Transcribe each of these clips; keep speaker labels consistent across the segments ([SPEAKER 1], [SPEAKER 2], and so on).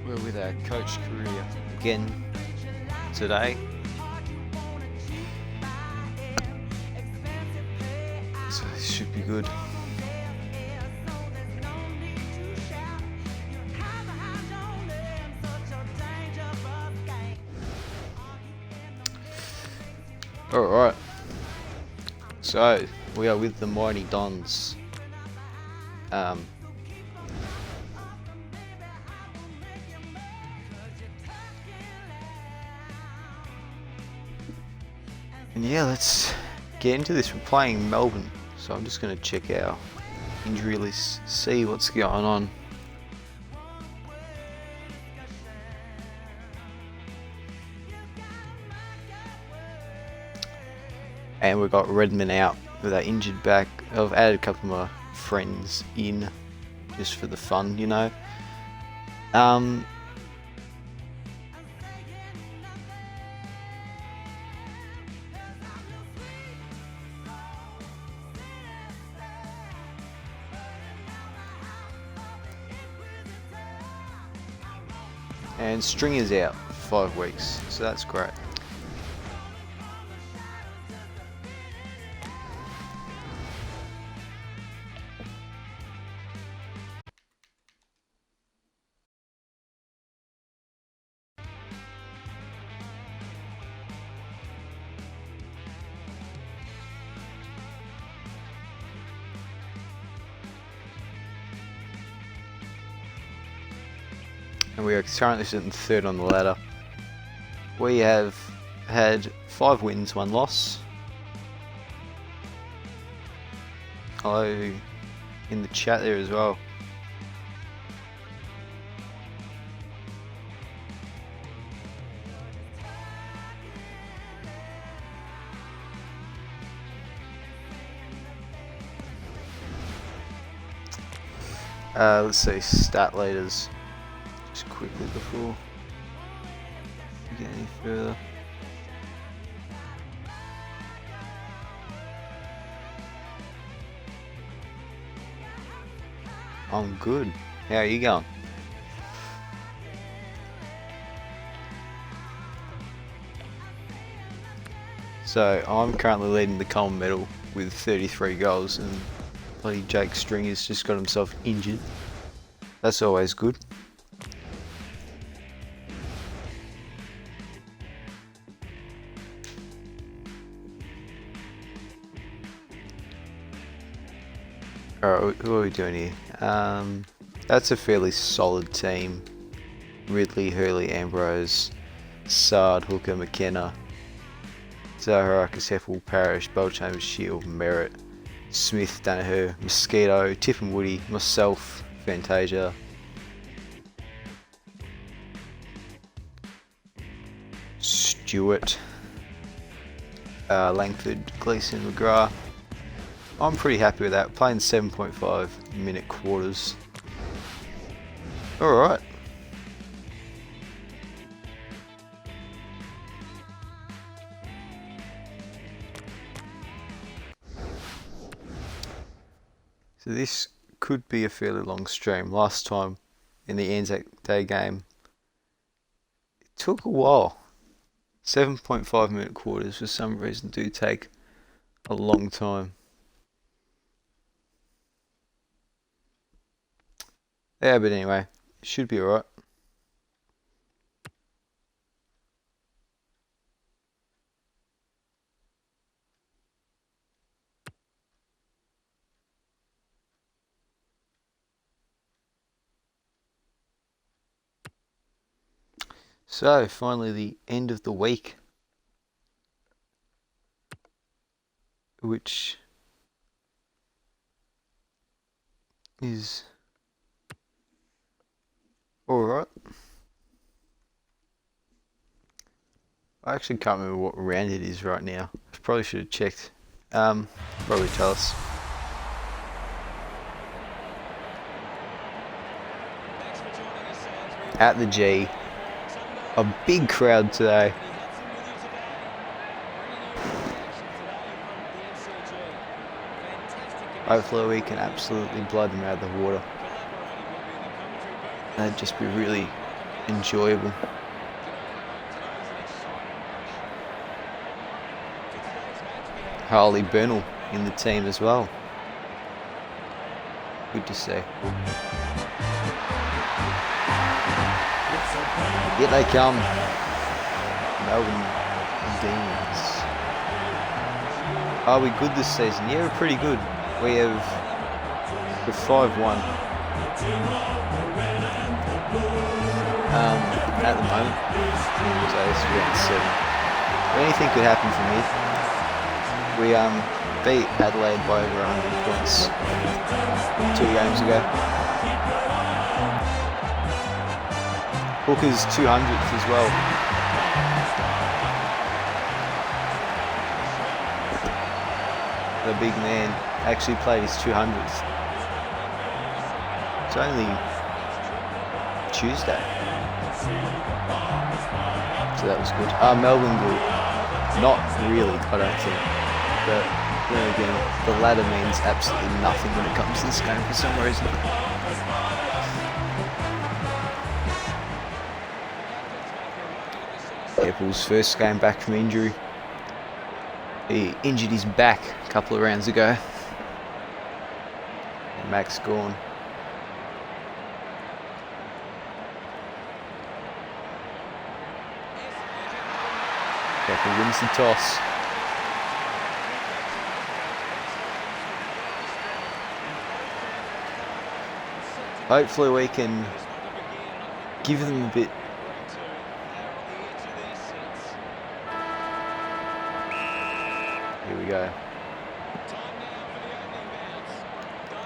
[SPEAKER 1] We're with our coach career again today. So this should be good. Alright. So we are with the mighty Dons. And yeah, let's get into this. We're playing Melbourne, so I'm just going to check our injury list, see what's going on. And we've got Redmond out with our injured back. I've added a couple of my friends in just for the fun, you know. And Stringer's out for 5 weeks, so that's great. And we are currently sitting third on the ladder. We have had 5 wins, 1 loss. Hello in the chat there as well. Let's see, stat leaders. Just quickly before we get any further. I'm good. How are you going? So I'm currently leading the Coleman medal with 33 goals, and bloody Jake Stringer's just got himself injured. That's always good. Alright, who are we doing here? That's a fairly solid team. Ridley, Hurley, Ambrose, Sard, Hooker, McKenna, Zaharakis, Heffel, Parrish, Belchambers, Shield, Merritt, Smith, Danaher, Mosquito, Tip and Woody, myself, Fantasia, Stewart, Langford, Gleeson, McGrath. I'm pretty happy with that. Playing 7.5 minute quarters. Alright. So this could be a fairly long stream. Last time in the Anzac Day game, it took a while. 7.5 minute quarters for some reason do take a long time. Yeah, but anyway, it should be alright. So, finally the end of the week, which is alright. I actually can't remember what round it is right now. I probably should have checked. Probably tell us. At the G. A big crowd today. Hopefully we can absolutely blow them out of the water. That'd just be really enjoyable. Harley Bernal in the team as well. Good to see. Here they come. Melbourne Demons. Are we good this season? Yeah, we're pretty good. We're 5-1. At the moment. So this is round 7. But anything could happen from here. We beat Adelaide by over 100 points 2 games ago. Hooker's 200th as well. The big man actually played his 200th. It's only Tuesday. So that was good. Melbourne good. Not really, I don't think. But then again, the ladder means absolutely nothing when it comes to this game for some reason. Apple's first game back from injury. He injured his back a couple of rounds ago. And Mac's gone. Apple wins the toss. Hopefully we can give them a bit. Here we go.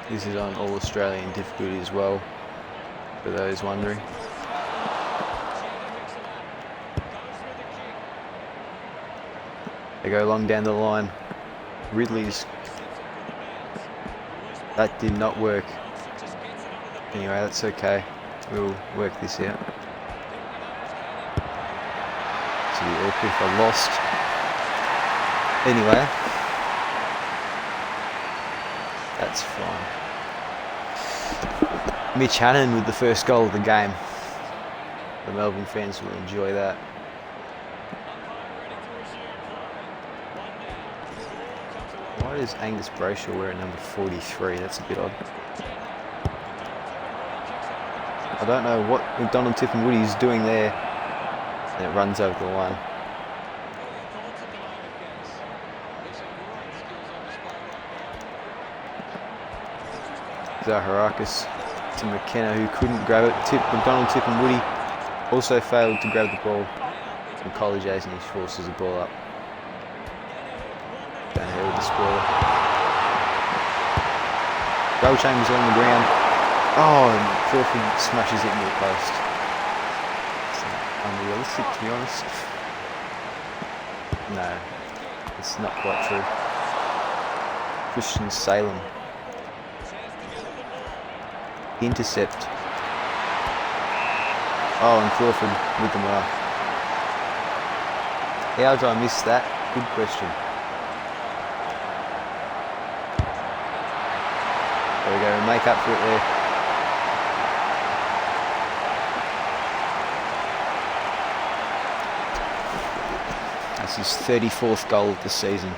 [SPEAKER 1] This is on All Australian difficulty as well, for those wondering. They go long down the line. Ridley's. That did not work. Anyway, that's okay. We'll work this out. To be awkward if I lost. Anyway. That's fine. Mitch Hannon with the first goal of the game. The Melbourne fans will enjoy that. Why does Angus Brayshaw wear number 43? That's a bit odd. I don't know what McDonald Tipungwuti is doing there. And it runs over the line. Zaharakis to McKenna, who couldn't grab it. McDonald Tipungwuti also failed to grab the ball. And College Asnish forces the ball up. Down here with the spoiler. Goal Chambers on the ground. Oh, and Crawford smashes it into the post. It's unrealistic, to be honest. No, it's not quite true. Christian Salem. Intercept. Oh, and Crawford with the mark. How did I miss that? Good question. There we go, make up for it there. That's his 34th goal of the season.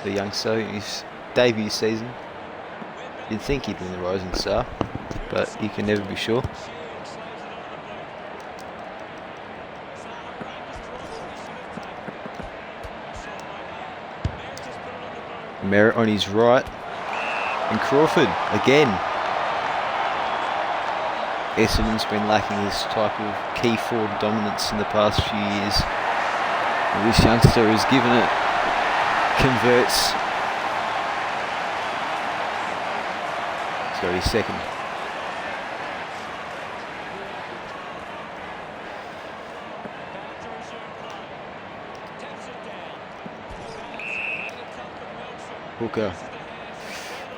[SPEAKER 1] The youngster, his debut season. You'd think he'd win the Rising Star, but you can never be sure. Merritt on his right. And Crawford again. Essendon's been lacking this type of key forward dominance in the past few years. And this youngster has given it, converts. He's got his second. Hooker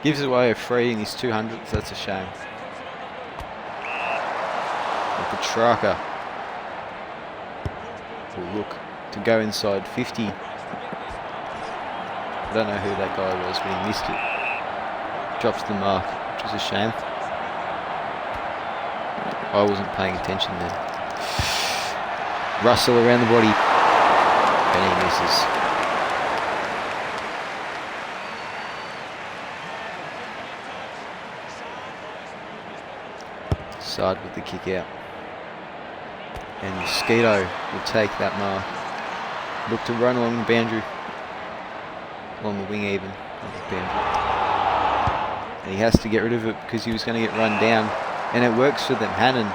[SPEAKER 1] gives away a free in his 200th, that's a shame. And Petrarca will look to go inside 50. I don't know who that guy was, but he missed it. Drops the mark, which is a shame. I wasn't paying attention then. Russell around the body. And he misses. Side with the kick out. And Mosquito will take that mark. Look to run along the boundary. Along the wing even. Not the boundary. And he has to get rid of it because he was going to get run down. And it works for them. Hannon.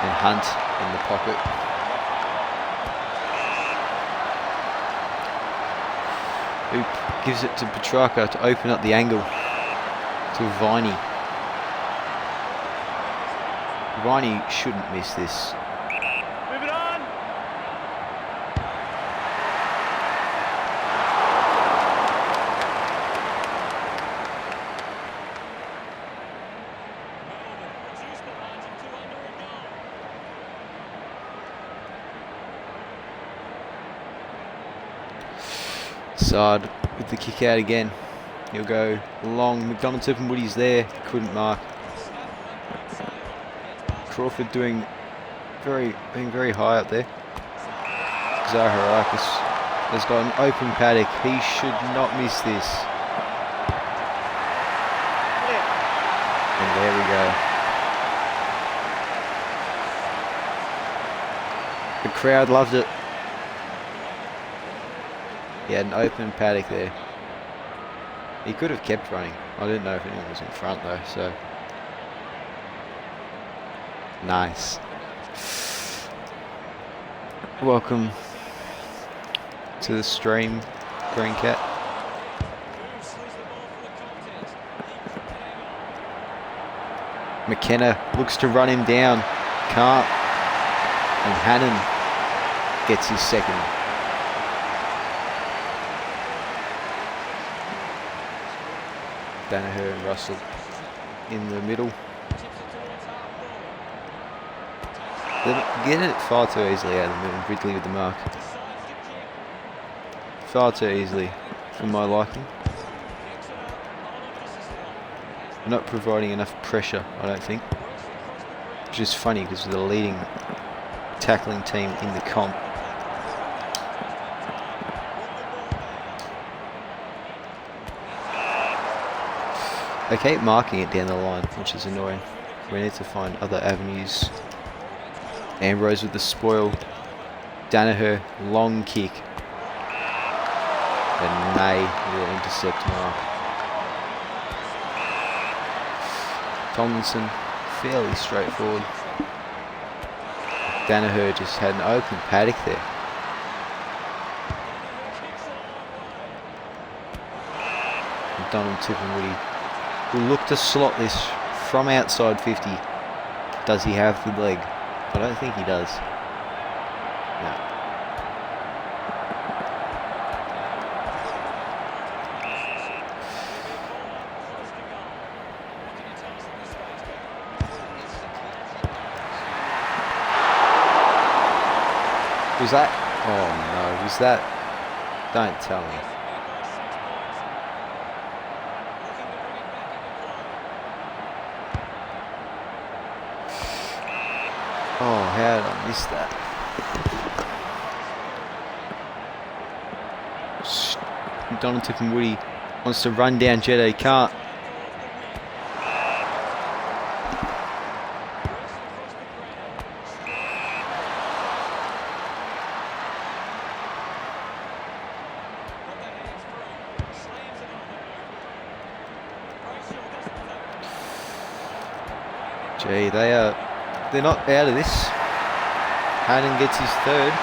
[SPEAKER 1] And Hunt in the pocket. Who gives it to Petrarca to open up the angle to Viney. Viney shouldn't miss this.
[SPEAKER 2] Move it on.
[SPEAKER 1] Sard with the kick out again. He'll go long. McDonald-Turpin Woody's there. Couldn't mark. Crawford being very high up there. Zaharakis has got an open paddock. He should not miss this. And there we go. The crowd loved it. He had an open paddock there. He could have kept running. I didn't know if anyone was in front though, so. Nice. Welcome to the stream, Green Cat. McKenna looks to run him down. Can't. And Hannon gets his second. Danaher and Russell in the middle. They're getting it far too easily out of the middle. Ridley with the mark. Far too easily for my liking. They're not providing enough pressure, I don't think. Which is funny because we're the leading tackling team in the comp. They keep marking it down the line, which is annoying. We need to find other avenues. Ambrose with the spoil. Danaher, long kick. And May will intercept mark. Tomlinson, fairly straightforward. Danaher just had an open paddock there. McDonald-Turpin Woody will look to slot this from outside 50. Does he have the leg? I don't think he does. No. Was that? Oh no, was that? Don't tell me. Oh, how did I miss that? McDonald-Turpin Woody wants to run down Jetta, he can't. Gee, they're not out of this. Hannon gets his third.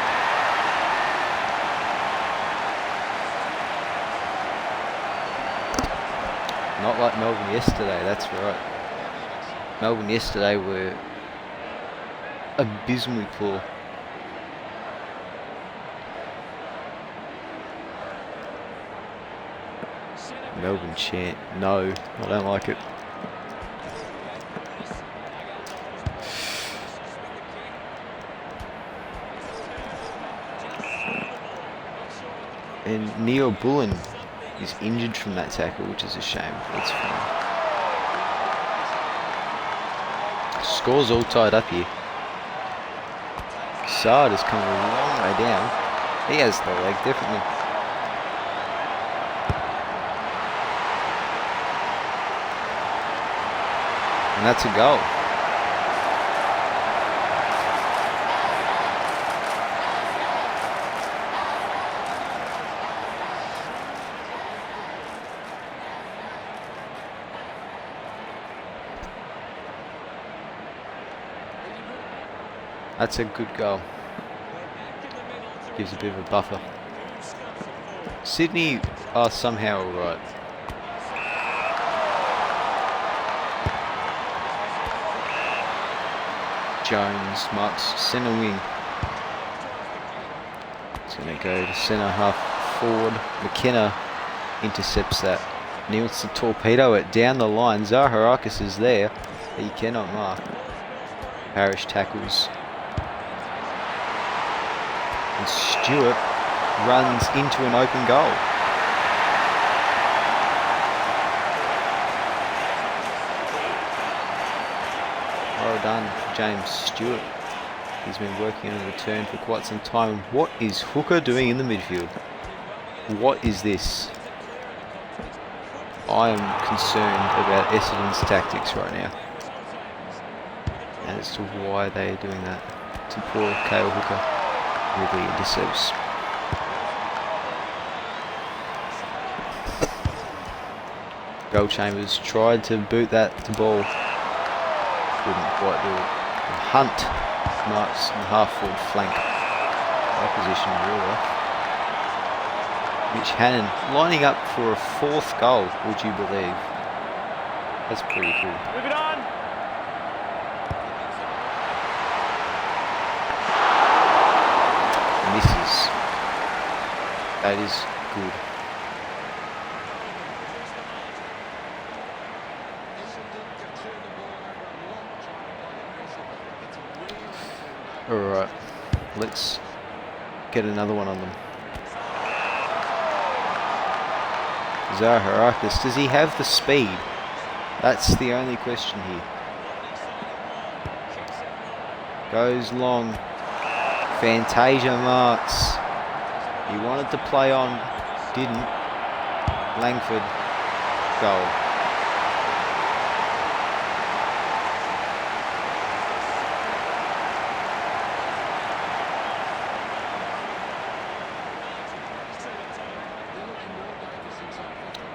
[SPEAKER 1] Not like Melbourne yesterday, that's right. Melbourne yesterday were abysmally poor. Melbourne chant. No, I don't like it. And Neil Bullen He's injured from that tackle, which is a shame. That's fine. Score's all tied up here. Saad has come a long way down. He has the leg, definitely. And that's a goal. That's a good goal. Gives a bit of a buffer. Sydney are somehow alright. Jones marks centre wing. It's going to go to centre half forward. McKenna intercepts that. Needs to torpedo it down the line. Zaharakis is there, but he cannot mark. Parrish tackles. And Stewart runs into an open goal. Well done, James Stewart. He's been working on a return for quite some time. What is Hooker doing in the midfield? What is this? I am concerned about Essendon's tactics right now. And as to why they are doing that. To poor Kale Hooker. Really intercepts. Goal Chambers tried to boot that to ball. Couldn't quite do it. And Hunt marks the half-forward flank. Opposition ruler. Mitch Hannon lining up for a 4th goal, would you believe? That's pretty cool.
[SPEAKER 2] Move it on.
[SPEAKER 1] Misses. That is good. Alright, let's get another one on them. Zaharakis, does he have the speed? That's the only question here. Goes long. Fantasia marks. He wanted to play on, didn't. Langford, goal.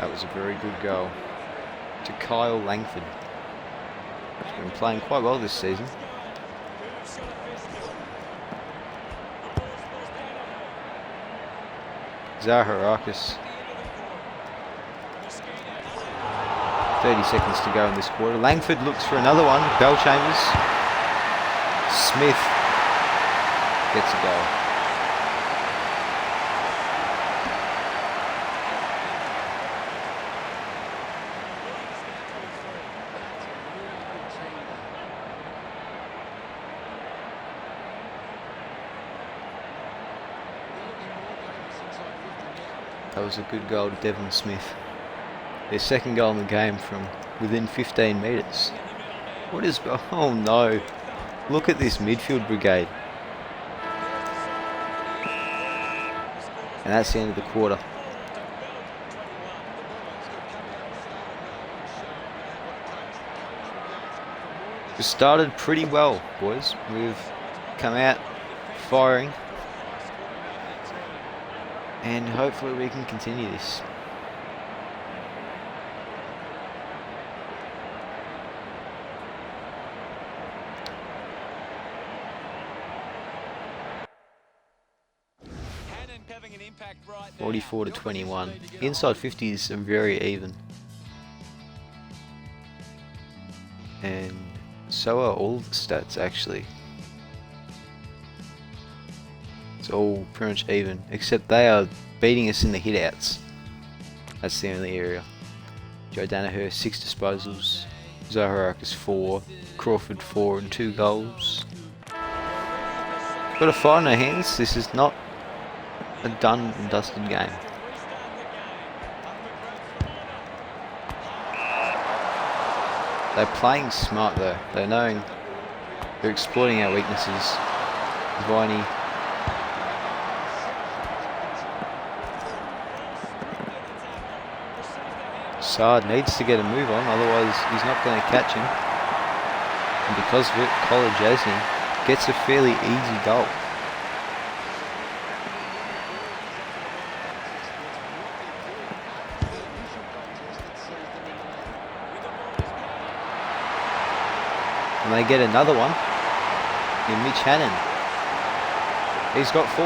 [SPEAKER 1] That was a very good goal to Kyle Langford. He's been playing quite well this season. Zaharakis. 30 seconds to go in this quarter. Langford looks for another one. Bell Chambers. Smith gets a goal. That was a good goal to Devon Smith. Their 2nd goal in the game from within 15 metres. What is... Oh no. Look at this midfield brigade. And that's the end of the quarter. We started pretty well, boys. We've come out firing. And hopefully we can continue this.
[SPEAKER 3] Having an impact right now.
[SPEAKER 1] 44 to 21. Inside 50s are very even. And so are all the stats actually. It's all pretty much even, except they are beating us in the hitouts. That's the only area. Joe Danaher 6 disposals, Zaharakis 4, Crawford 4 and 2 goals. Got a fight in our hands. This is not a done and dusted game. They're playing smart though. They're exploiting our weaknesses. Viney. Saad needs to get a move on, otherwise he's not going to catch him. And because of it, College Jasny gets a fairly easy goal. And they get another one in Mitch Hannon. He's got 4.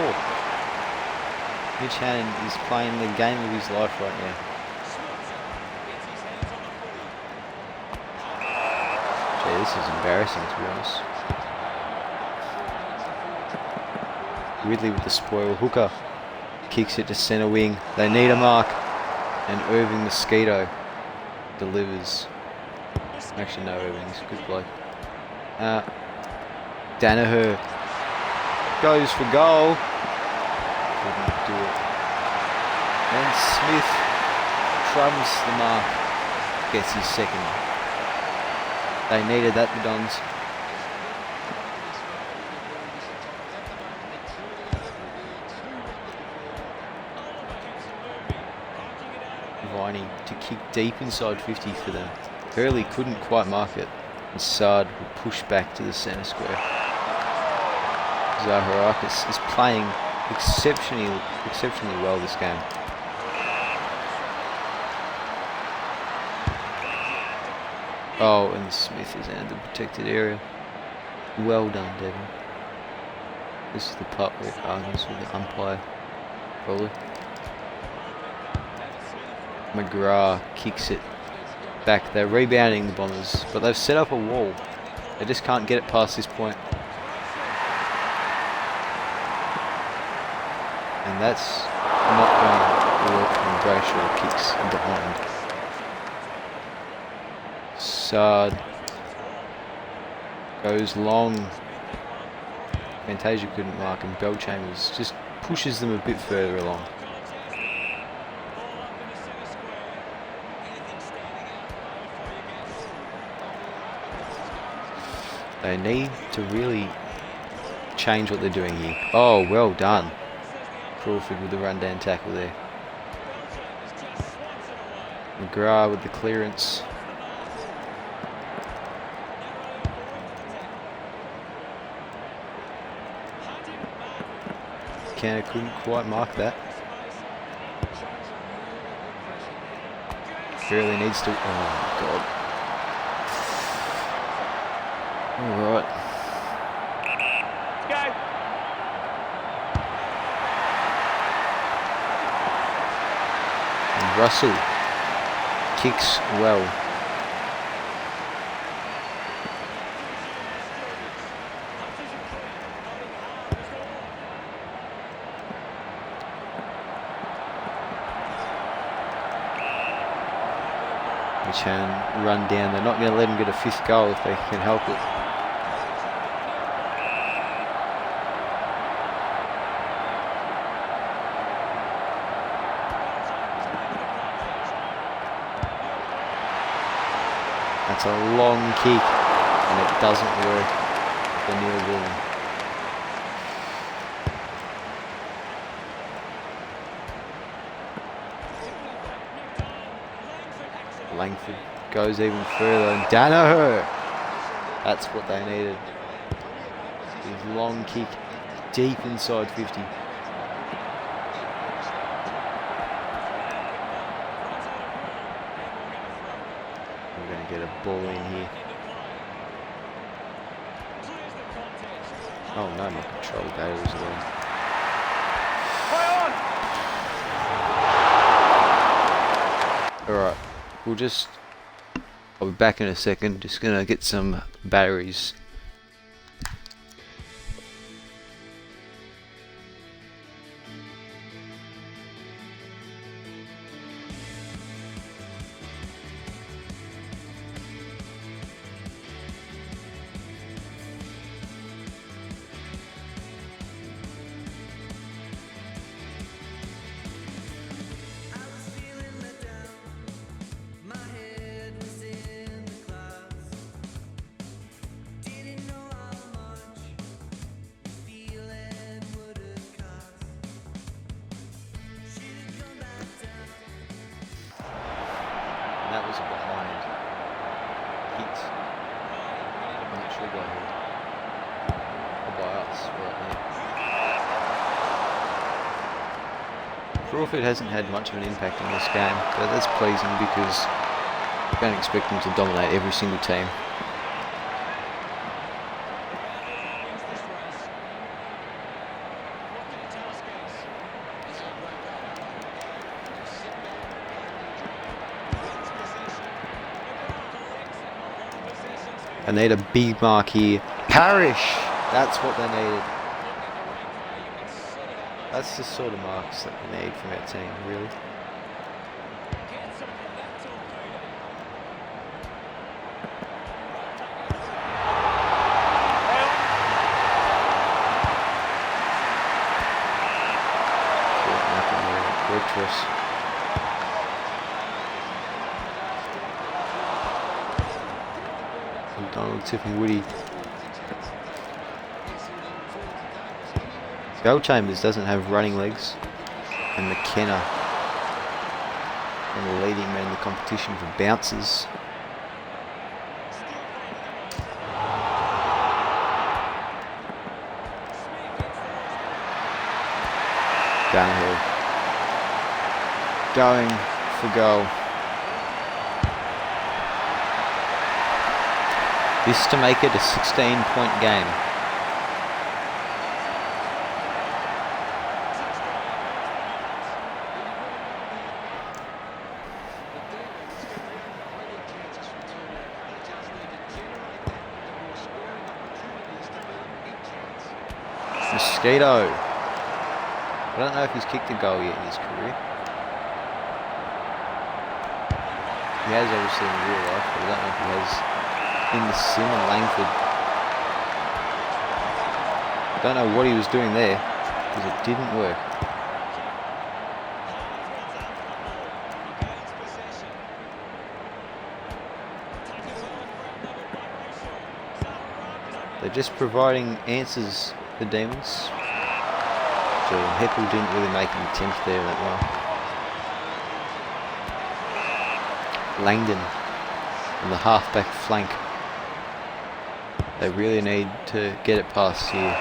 [SPEAKER 1] Mitch Hannon is playing the game of his life right now. Gee, this is embarrassing to be honest. Ridley with the spoil. Hooker kicks it to centre wing. They need a mark. And Irving Mosquito delivers. Actually no, Irving's a good bloke. Danaher goes for goal. Couldn't do it. And Smith trumps the mark. Gets his second. They needed that, the Dons. Viney to kick deep inside 50 for them. Hurley couldn't quite mark it. And Saad will push back to the centre square. Zaharakis is playing exceptionally well this game. Oh, and Smith is in the protected area. Well done, Devon. This is the part where it argues with the umpire, probably. McGrath kicks it back. They're rebounding the Bombers, but they've set up a wall. They just can't get it past this point. And that's not going to work when Brayshaw kicks behind. Saad goes long. Fantasia couldn't mark, and Bellchambers just pushes them a bit further along. They need to really change what they're doing here. Oh, well done. Crawford with the run-down tackle there. McGrath with the clearance. Canner couldn't quite mark that. Really needs to... Oh, God. Alright. And Russell kicks well. Which can run down. They're not going to let him get a 5th goal if they can help it. That's a long kick, and it doesn't work for Neil William. Langford goes even further, and Danaher! That's what they needed. His long kick deep inside 50. Get a ball in here. Oh no, my control data is there. Alright, I'll be back in a second, just gonna get some batteries. kicked. I'm not sure by who. Or by us right now. Crawford hasn't had much of an impact in this game, but that's pleasing because I don't expect him to dominate every single team. I need a big mark here. Parrish! That's what they needed. That's the sort of marks that we need from our team, really. Worked for us. Donald, Tiffin, Woody. Bell Chambers doesn't have running legs, and McKenna, one of the leading men in the competition for bounces. Downhill. Going for goal. This to make it a 16-point game. Mosquito. I don't know if he's kicked a goal yet in his career. He has obviously in real life, but I don't know if he has in the sim in Langford. Don't know what he was doing there, because it didn't work. They're just providing answers for Demons. So Heppel didn't really make an attempt there that well. Langdon on the half-back flank. They really need to get it past here.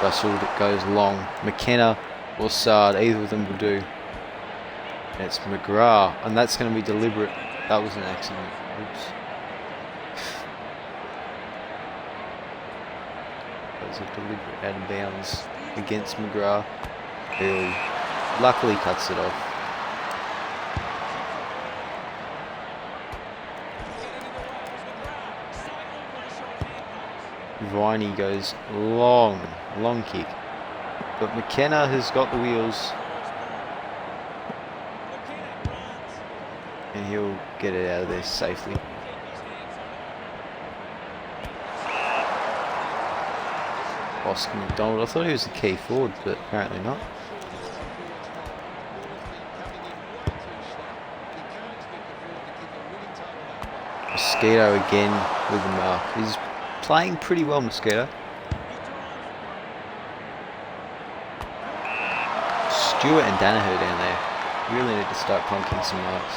[SPEAKER 1] Russell that goes long. McKenna or Sard, either of them will do. And it's McGrath, and that's going to be deliberate. That was an accident. Oops. That was a deliberate out of bounds against McGrath, who luckily cuts it off. Viney goes long kick, but McKenna has got the wheels and he'll get it out of there safely. Oscar McDonald, I thought he was the key forward, but apparently not. Mosquito again with the mark. He's playing pretty well, Mosquito. Stewart and Danaher down there really need to start plunking some marks.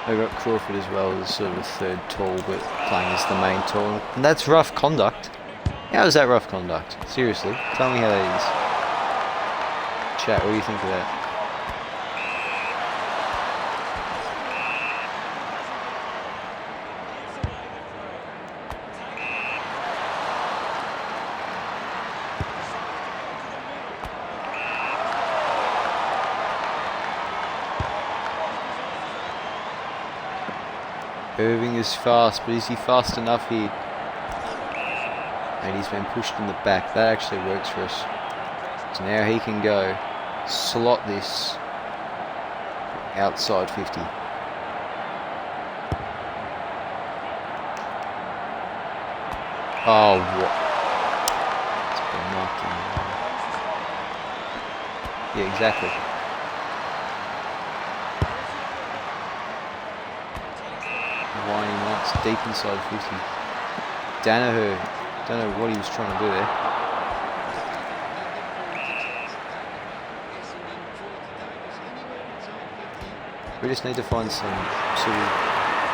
[SPEAKER 1] They've got Crawford as well as sort of a third tall, but playing as the main tall. And that's rough conduct. How is that rough conduct? Seriously, tell me how that is. Chat, what do you think of that? Irving is fast, but is he fast enough here? And he's been pushed in the back. That actually works for us. So now he can go slot this outside 50. Oh, what? It's been marked in there. Yeah, exactly. Winding marks deep inside 50. Danaher, don't know what he was trying to do there. We just need to find some sort of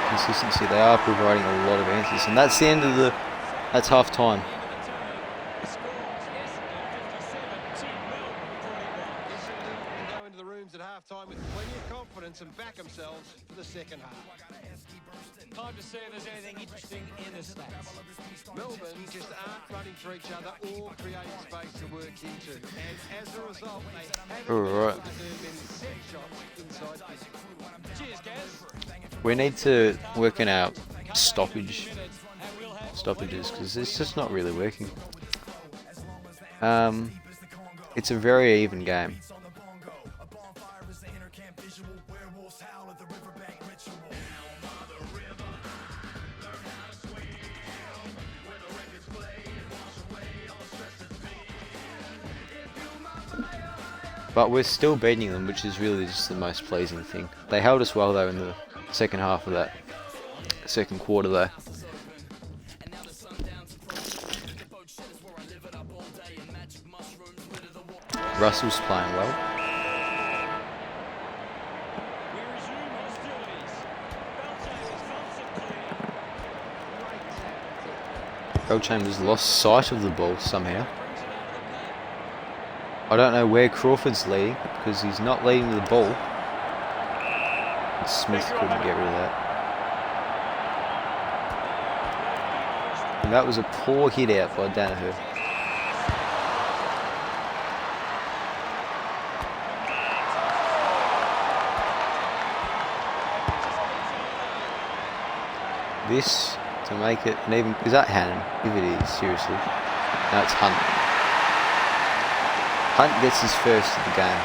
[SPEAKER 1] consistency. They are providing a lot of answers, and that's the end of that's half time.
[SPEAKER 4] Go into the rooms at half time with plenty of confidence and back themselves for the second half.
[SPEAKER 3] Time to see if there's anything interesting in the stats.
[SPEAKER 4] Melbourne just aren't running for each other or creating space to work into. And as a result, they haven't been able to turn many set shots inside 50.
[SPEAKER 3] Cheers, Gaz.
[SPEAKER 1] We need to work in our stoppages because it's just not really working. It's a very even game. But we're still beating them, which is really just the most pleasing thing. They held us well though in the second half of that second quarter though. Russell's playing well.
[SPEAKER 3] We resume hostilities.
[SPEAKER 1] Belchambers lost sight of the ball somehow. I don't know where Crawford's leading because he's not leading the ball. And Smith couldn't get rid of that. And that was a poor hit out by Danaher. This to make it an even. Is that Hannon? If it is, seriously. No, it's Hunt. Hunt gets his first of the game.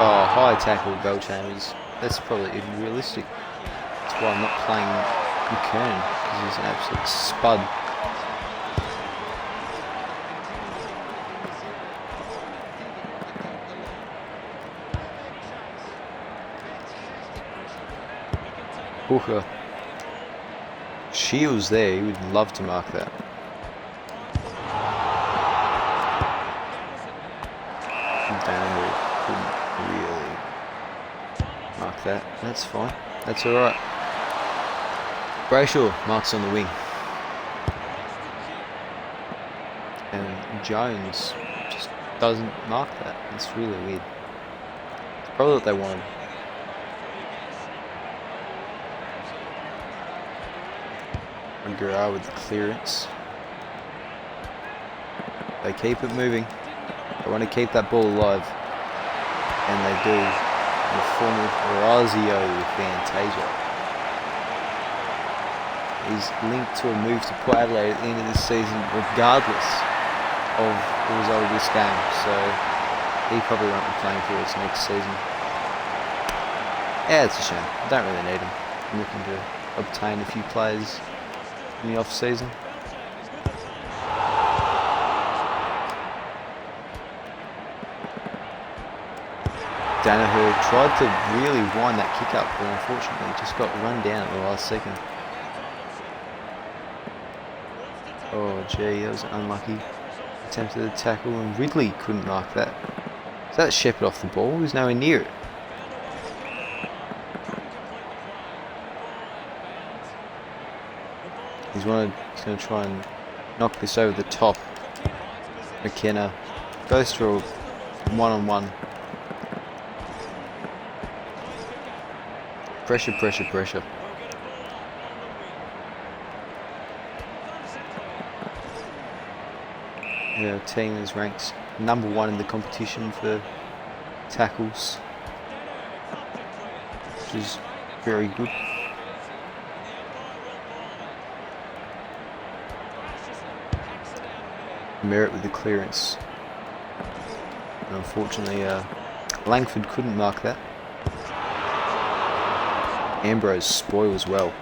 [SPEAKER 1] Oh, high tackle, Belchambers. That's probably even realistic. That's why I'm not playing McKernan, because he's an absolute spud. Hooker. Shields there, he would love to mark that. Daniel couldn't really mark that. That's fine. That's alright. Brayshaw marks on the wing. And Jones just doesn't mark that. It's really weird. It's probably what they wanted. Guerrero with the clearance. They keep it moving. They want to keep that ball alive. And they do. In the form of Orazio with Fantasia. He's linked to a move to Port Adelaide at the end of this season regardless of the result of this game. So he probably won't be playing for us next season. Yeah, it's a shame. I don't really need him. I'm looking to obtain a few players in the off season. Danaher tried to really wind that kick up, but unfortunately just got run down at the last second. Oh gee, that was unlucky. Attempted a tackle and Ridley couldn't mark that. Is that Shepherd off the ball? He was nowhere near it. He's going to try and knock this over the top. McKenna goes through a one-on-one. Pressure, pressure, pressure. Our team is ranked number 1 in the competition for tackles, which is very good. Merritt with the clearance. And unfortunately, Langford couldn't mark that. Ambrose spoils well.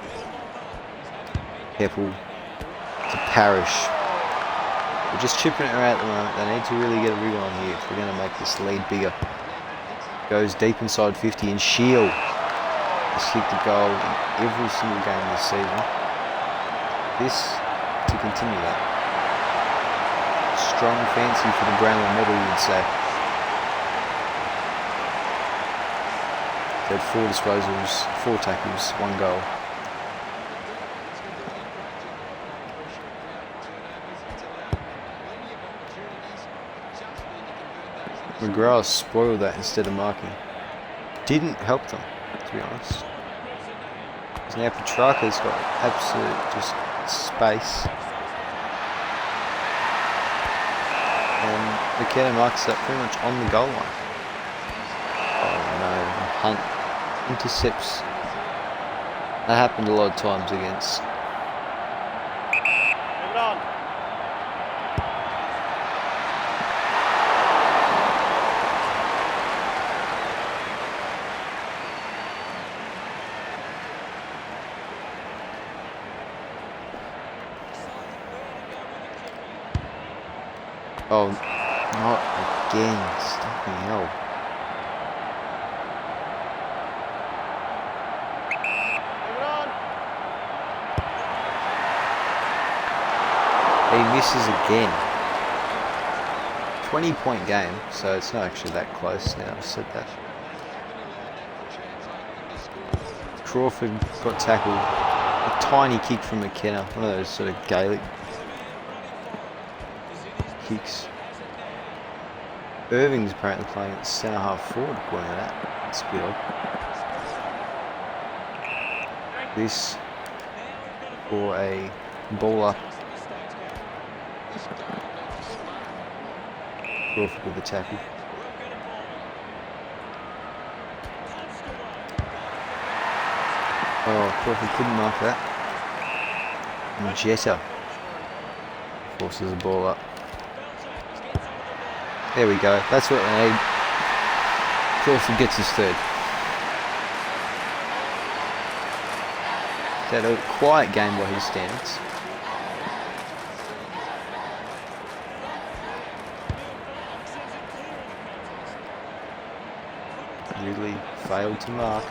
[SPEAKER 1] Keppel to Parrish. We're just chipping it around at the moment. They need to really get a wriggle on here if they're going to make this lead bigger. Goes deep inside 50 and Shield has kicked a goal in every single game this season. This to continue that. Strong fancy for the Brownlow medal, you'd say. They had 4 disposals, 4 tackles, 1 goal. McGrath spoiled that instead of marking. Didn't help them, to be honest. Because now Petrarca's got absolute just space. And McKenna marks that pretty much on the goal line. Oh no, Hunt intercepts. That happened a lot of times against.
[SPEAKER 2] Move it on.
[SPEAKER 1] Oh, not again. Fucking hell.
[SPEAKER 2] Move it on.
[SPEAKER 1] He misses again. 20-point game, so it's not actually that close now. I said that. Crawford got tackled. A tiny kick from McKenna. One of those sort of Gaelic kicks. Irving's apparently playing at centre half forward according to that. That's a bit odd. This for a ball up. Crawford with the tackle. Oh, Crawford couldn't mark that. And Jetta forces the ball up. There we go. That's what they need. Crawford gets his 3rd. Had a quiet game by his standards. Ridley failed to mark.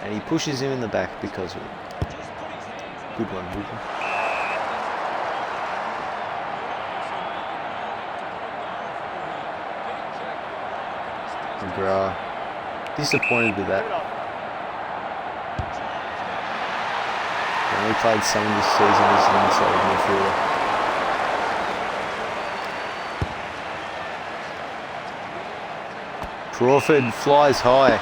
[SPEAKER 1] And he pushes him in the back because of it. Good one, Ridley. McGrath. Disappointed with that. He only played some of this season as an inside midfielder. Crawford flies high.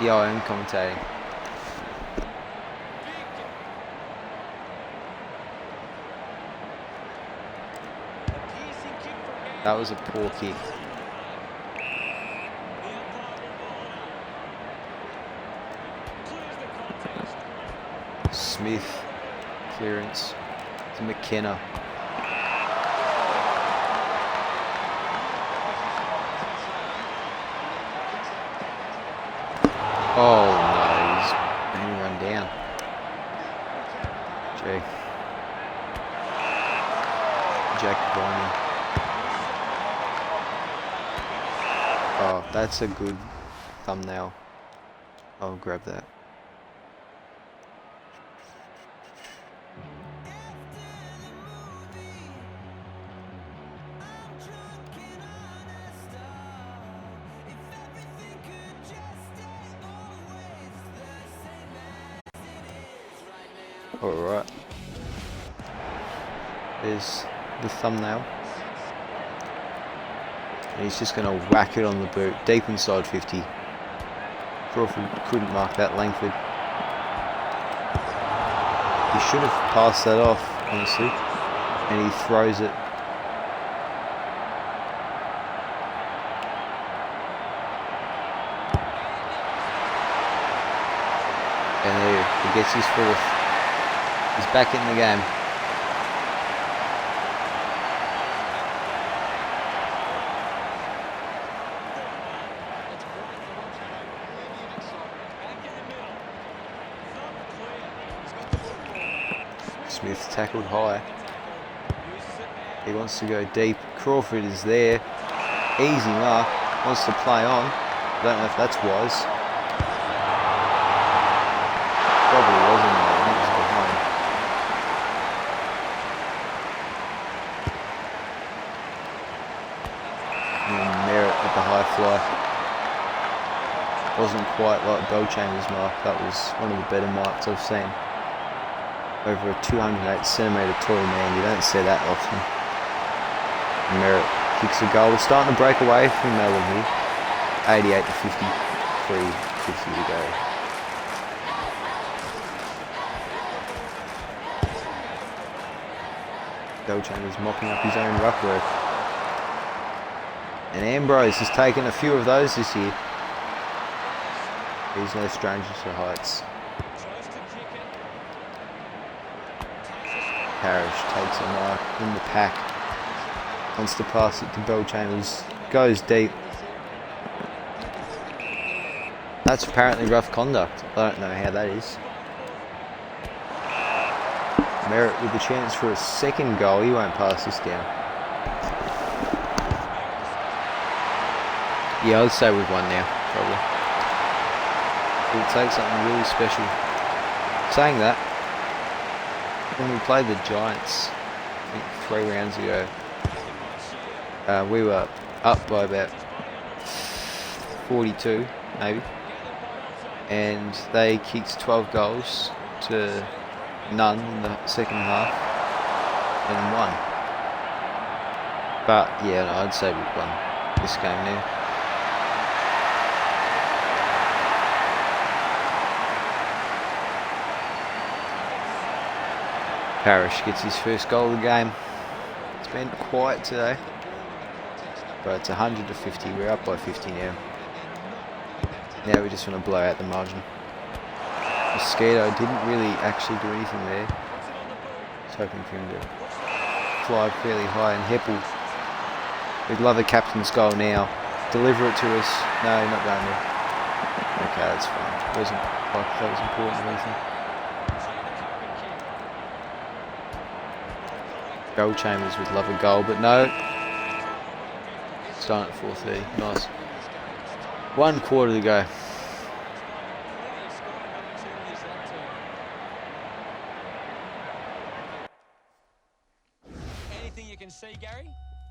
[SPEAKER 1] Yeah, I am commentating. That was a poor kick. Smith, clearance to McKenna. Oh no, he's being run down. Jack Boney. Oh, that's a good thumbnail. I'll grab that. Alright. There's the thumbnail. And he's just going to whack it on the boot, deep inside 50. Crawford couldn't mark that. Langford. He should have passed that off, honestly. And he throws it. And there he gets his 4th. He's back in the game. Smith tackled high. He wants to go deep. Crawford is there. Easy mark. Wants to play on. I don't know if that's wise. Probably wasn't. I think it's behind. the high fly. Wasn't quite like Belchamber's mark. That was one of the better marks I've seen. Over a 208 centimetre tall man, you don't see that often. Merritt kicks a goal. We're starting to break away from Melbourne here. 88 to 53, 50 to go. Belchamber's mopping up his own ruck work. And Ambrose has taken a few of those this year. He's no stranger to heights. Parrish takes a mark in the pack. Wants to pass it to Belchambers. Goes deep. That's apparently rough conduct. I don't know how that is. Merritt with the chance for a second goal. He won't pass this down. Yeah, I'd say we've won now, probably. It'll take something really special. Saying that, when we played the Giants, I think 3 rounds ago, we were up by about 42, maybe. And they kicked 12 goals to none in the second half and won. But yeah, no, I'd say we've won this game now. Parrish gets his first goal of the game. It's been quiet today, but it's 100 to 50. We're up by 50 now. Now we just want to blow out the margin. Mosquito didn't really actually do anything there. Just hoping for him to fly fairly high. And Heppel, we'd love a captain's goal now. Deliver it to us. No, not going there. Okay, that's fine. Wasn't like that was important or anything. Belchambers would love a goal, but no. Starting at 4:30. Nice. 1 quarter to go.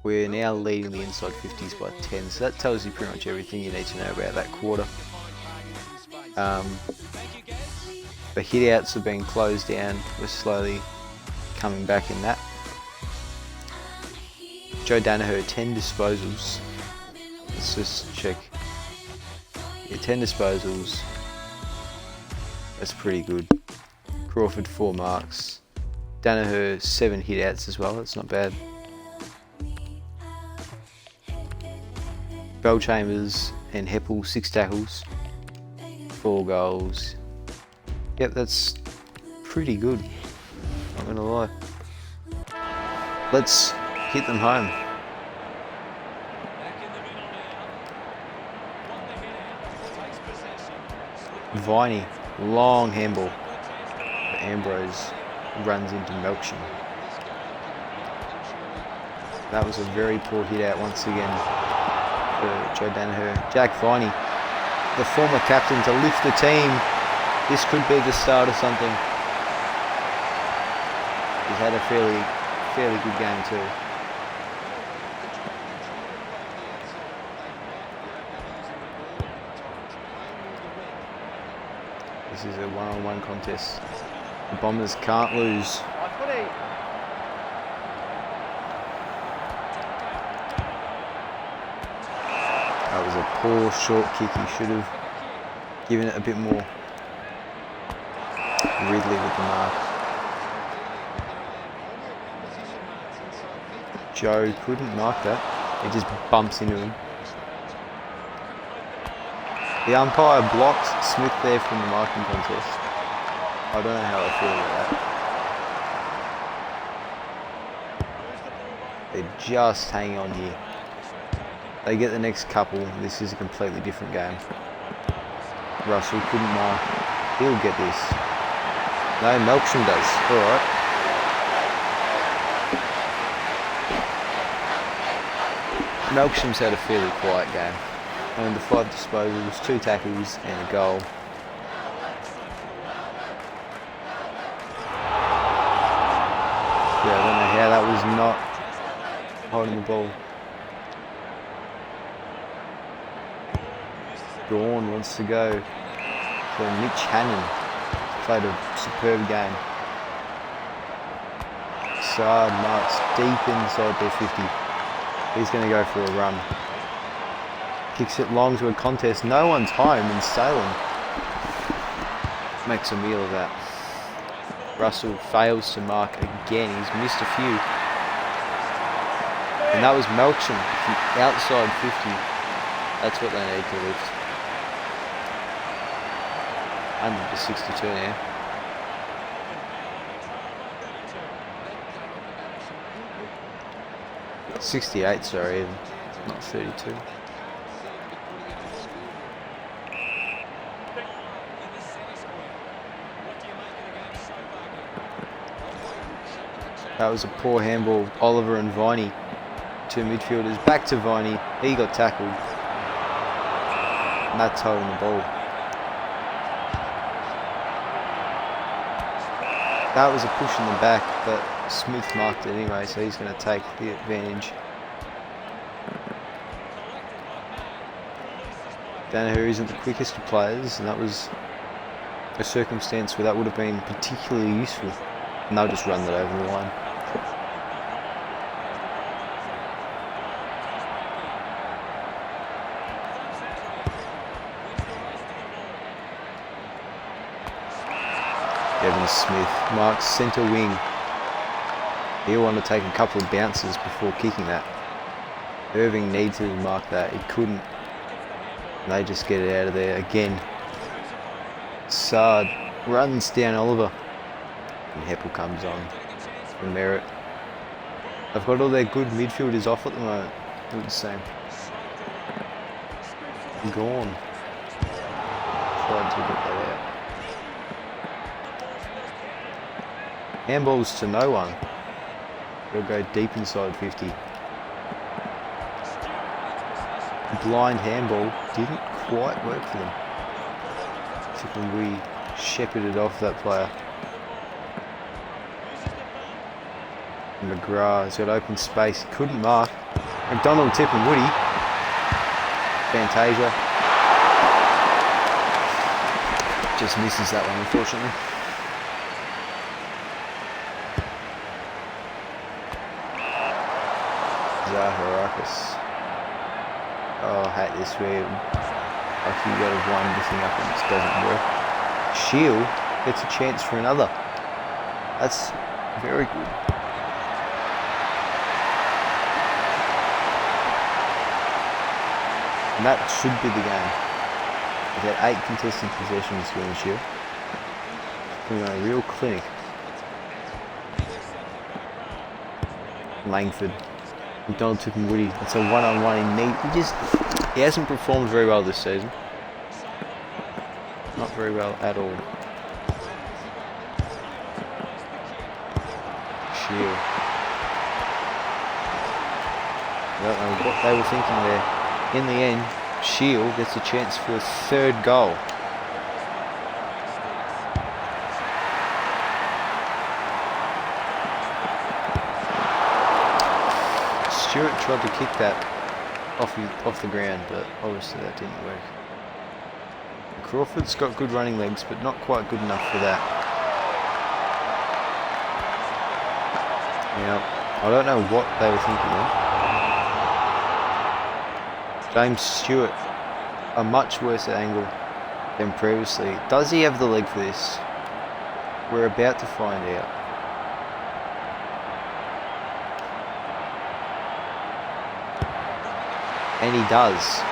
[SPEAKER 1] We're now leading the inside 50s by 10, so that tells you pretty much everything you need to know about that quarter. The hit-outs are being closed down. We're slowly coming back in that. Joe Danaher, 10 disposals. Let's just check. Yeah, 10 disposals. That's pretty good. Crawford, 4 marks. Danaher, 7 hit-outs as well. That's not bad. Belchambers and Heppel, 6 tackles. 4 goals. Yep, that's pretty good. Not gonna lie. Let's hit them home. Viney, long handball. Ambrose runs into Melksham. That was a very poor hit out once again for Joe Danaher. Jack Viney, the former captain, to lift the team. This could be the start of something. He's had a fairly good game too. This is a one-on-one contest. The Bombers can't lose. That was a poor short kick. He should have given it a bit more. Ridley with the mark. Joe couldn't mark that. He just bumps into him. The umpire blocked Smith there from the marking contest. I don't know how I feel about that. They're just hanging on here. They get the next couple. This is a completely different game. Russell couldn't mark. He'll get this. No, Melksham does. Alright. Melksham's had a fairly quiet game. Under 5 disposals, 2 tackles and a goal. Yeah, I don't know how that was not holding the ball. Dawn wants to go for Mitch Hannon. Played a superb game. Saad marks deep inside their 50. He's going to go for a run. Kicks it long to a contest. No one's home and Salem makes a meal of that. Russell fails to mark again. He's missed a few. And that was Melcham from outside 50. That's what they need to lift. Under to 62 now. 68, sorry, not 32. That was a poor handball. Oliver and Viney, two midfielders. Back to Viney. He got tackled. Matt's holding the ball. That was a push in the back, but Smith marked it anyway, so he's going to take the advantage. Danaher isn't the quickest of players, and that was a circumstance where that would have been particularly useful. And they'll just run that over the line. Evan Smith marks centre wing. He'll want to take a couple of bounces before kicking that. Irving needed to mark that. He couldn't. And they just get it out of there again. Saad runs down Oliver. And Heppel comes on for Merritt. They've got all their good midfielders off at the moment. It would seem. Gone. Tried to get that out. Handballs to no one. They'll go deep inside 50. Blind handball didn't quite work for them. Tipungui shepherded off that player. McGrath's got open space. He couldn't mark. McDonald, Tipungui. Fantasia. Just misses that one, unfortunately. Zaharakis. Oh, I hate this where like you got to wind the thing up and it just doesn't work. Shield gets a chance for another. That's very good. And that should be the game. We've had 8 contested possessions during Shield. Putting on a real clinic. Langford. McDonald took him Woody. It's a one-on-one in need. He hasn't performed very well this season. Not very well at all. Shield. I don't know what they were thinking there. In the end, Shield gets a chance for a 3rd goal. Stewart tried to kick that off the ground, but obviously that didn't work. Crawford's got good running legs, but not quite good enough for that. Now, I don't know what they were thinking of. James Stewart, a much worse angle than previously. Does he have the leg for this? We're about to find out. And he does.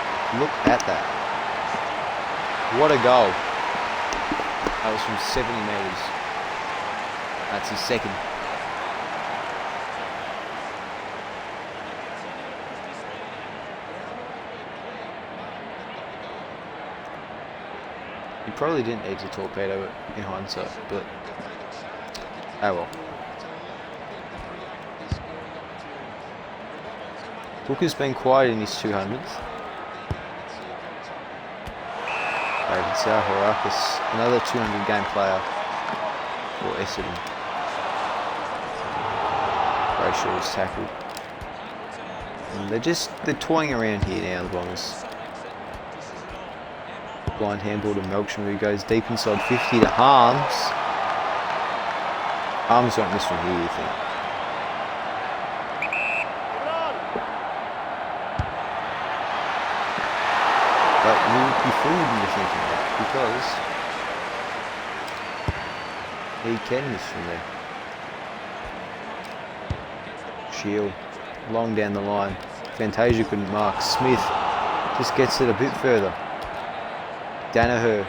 [SPEAKER 1] Look at that. What a goal. That was from 70 metres. That's his 2nd. He probably didn't need to torpedo it in hindsight, but oh well. Booker's been quiet in his 200th. David Zaharakis, another 200 game player for Essendon. Brayshaw is tackled. And they're toying around here now, the Bombers. Blind handball to Melksham, who goes deep inside 50 to Harms. Harms won't miss from here, you think? But you would be fooled into thinking that, because he can miss from there. Shield, long down the line. Fantasia couldn't mark. Smith just gets it a bit further. Danaher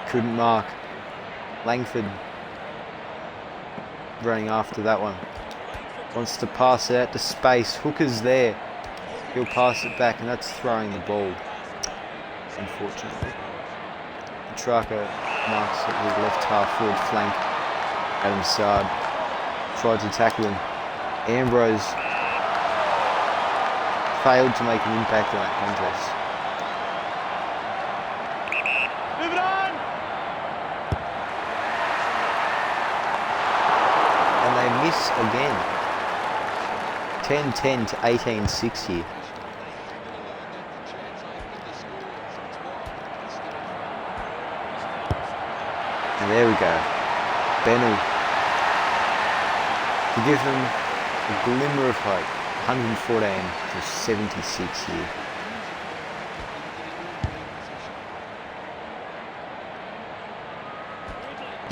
[SPEAKER 1] couldn't mark. Langford running after that one. Wants to pass it out to space. Hooker's there. He'll pass it back, and that's throwing the ball. Unfortunately. Petrarca marks it with left half forward flank. Adam Sard tried to tackle him. Ambrose failed to make an impact on that contest.
[SPEAKER 2] Move it on!
[SPEAKER 1] And they miss again. 10-10 to 18-6 here. And there we go. Bennu to give them a glimmer of hope. 114 to 76 here.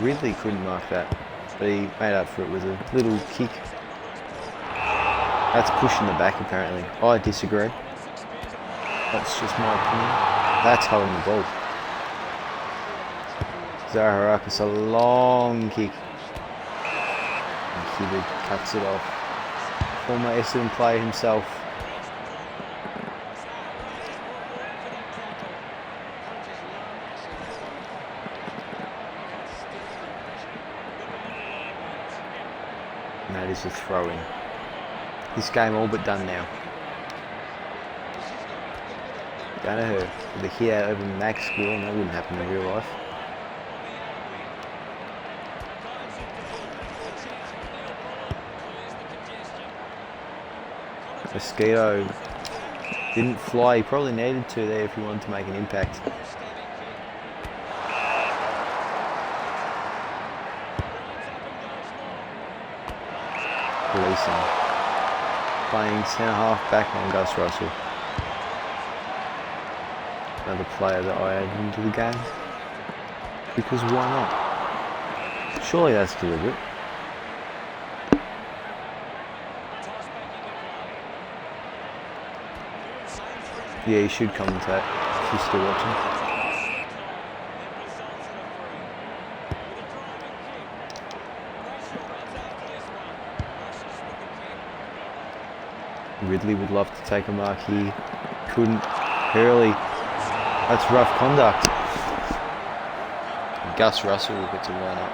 [SPEAKER 1] Ridley couldn't mark that, but he made up for it with a little kick. That's pushing the back apparently. I disagree. That's just my opinion. That's holding the ball. Zaharakis, a long kick. And Hibbard cuts it off. Former Essendon player himself. And that is a throw-in. This game all but done now. Danaher with a hit out over Max Gill, and that wouldn't happen in real life. Mosquito didn't fly. He probably needed to there if he wanted to make an impact. Gleeson playing centre half back on Gus Russell. Another player that I added into the game. Because why not? Surely that's deliberate. Yeah, you should commentate if you're still watching. Ridley would love to take a mark here. Couldn't. Hurley. That's rough conduct. Gus Russell will get to line up.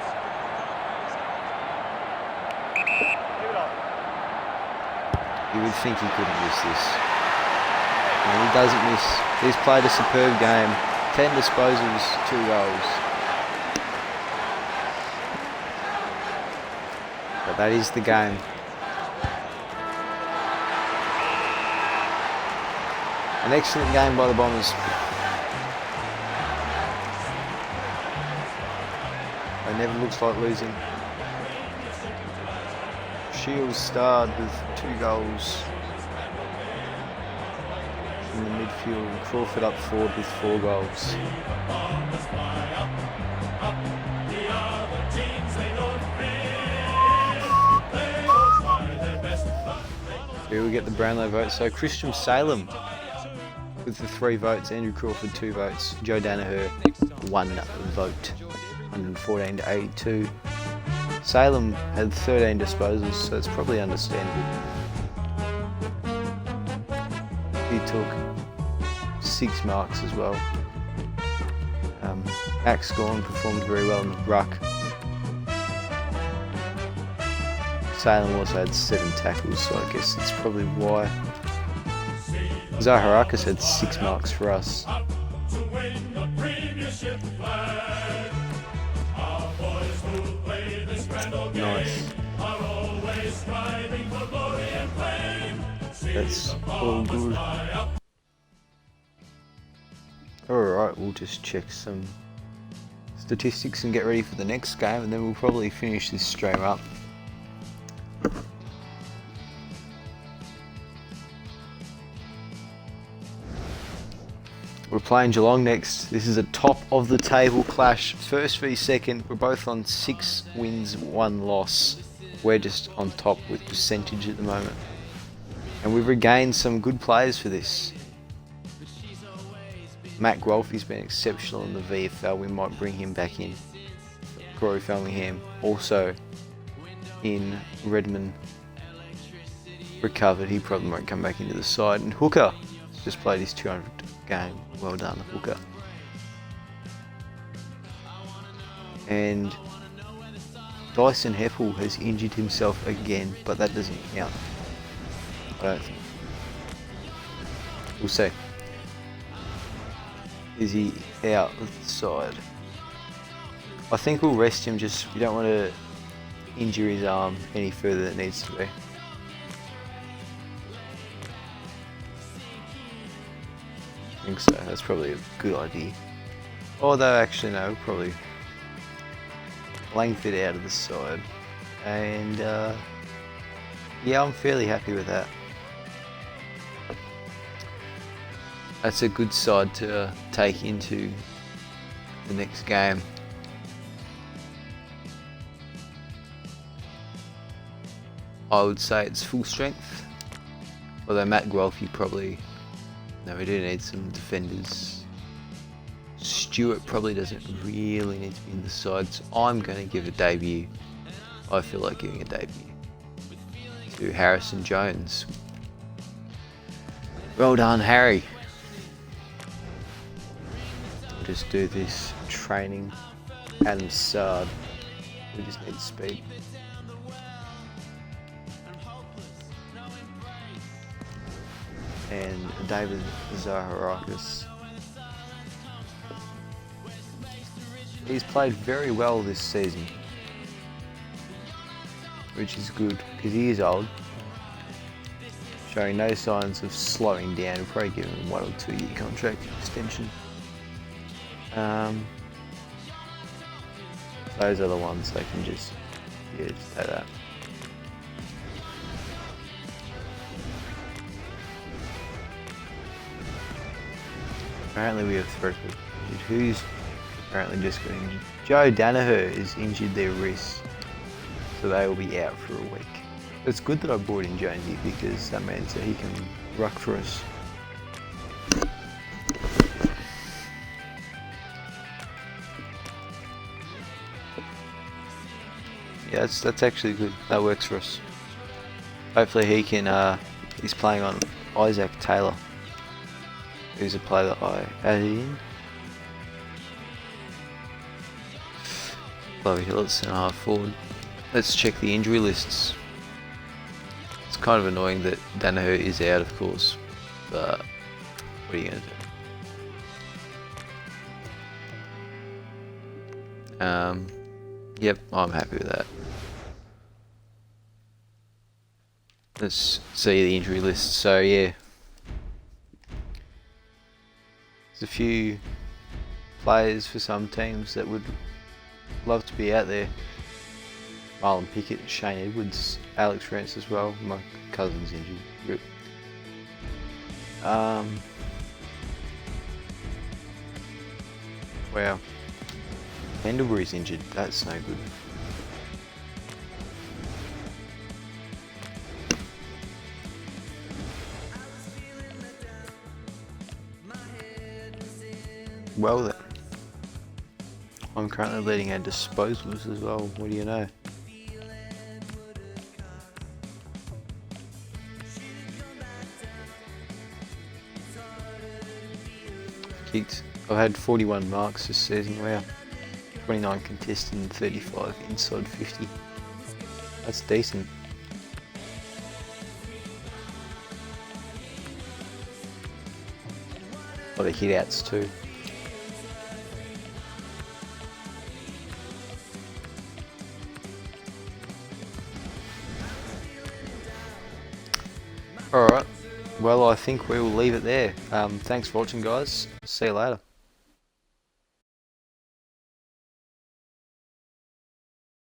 [SPEAKER 1] You would think he couldn't miss this. And he doesn't miss. He's played a superb game. 10 disposals, 2 goals. But that is the game. An excellent game by the Bombers. They never looks like losing. Shields starred with 2 goals. In the midfield, Crawford up forward with 4 goals. Here we get the Brownlow vote. So Christian Salem with the 3 votes, Andrew Crawford 2 votes, Joe Danaher 1 vote, 114 to 82. Salem had 13 disposals, so it's probably understandable. He took 6 marks as well. Max Gorn performed very well in the ruck. Salem also had 7 tackles, so I guess that's probably why. Zaharakis had 6 marks for us. Nice. That's all good. Alright, we'll just check some statistics and get ready for the next game, and then we'll probably finish this stream up. We're playing Geelong next. This is a top of the table clash. First v second. We're both on 6 wins, 1 loss. We're just on top with percentage at the moment. And we've regained some good players for this. Matt Guelphy's been exceptional in the VFL. We might bring him back in. Corey Felmingham also in Redmond recovered. He probably won't come back into the side. And Hooker just played his 200th game. Well done, Hooker. And Dyson Heppel has injured himself again, but that doesn't count. I don't think. We'll see. Is he out of the side? I think we'll rest him. Just we don't want to injure his arm any further than it needs to be. I think so. That's probably a good idea. Although actually no, we'll probably length it out of the side. And yeah, I'm fairly happy with that. That's a good side to take into the next game. I would say it's full strength. Although Matt Guelphy probably... No, we do need some defenders. Stewart probably doesn't really need to be in the side, so I'm going to give a debut. I feel like giving a debut to Harrison Jones. Well done, Harry. Just do this training. Adam Sard. We just need speed. And David Zaharakis. He's played very well this season, which is good because he is old, showing no signs of slowing down. We'll probably give him a 1 or 2 year contract extension. Those are the ones they can just take that. Apparently we have 3 people injured. Who's apparently just got injured? Joe Danaher is injured their wrist, so they will be out for a week. It's good that I brought in Jonesy because that means that he can ruck for us. Yeah, that's actually good. That works for us. Hopefully he can, he's playing on Isaac Taylor, who's a player that I added in. Chloe Hillets and half forward. Let's check the injury lists. It's kind of annoying that Danaher is out, of course, but what are you going to do? Yep, I'm happy with that. Let's see the injury list. So yeah, there's a few players for some teams that would love to be out there. Marlon Pickett, Shane Edwards, Alex Rance as well. My cousin's injured. Rip. Wow. Pendlebury's injured. That's no good. Well then. I'm currently leading our disposals as well. What do you know? I've had 41 marks this season. Wow. 29 contested and 35 inside 50. That's decent. A lot of hit outs too. Alright, well I think we will leave it there. Thanks for watching guys, see you later.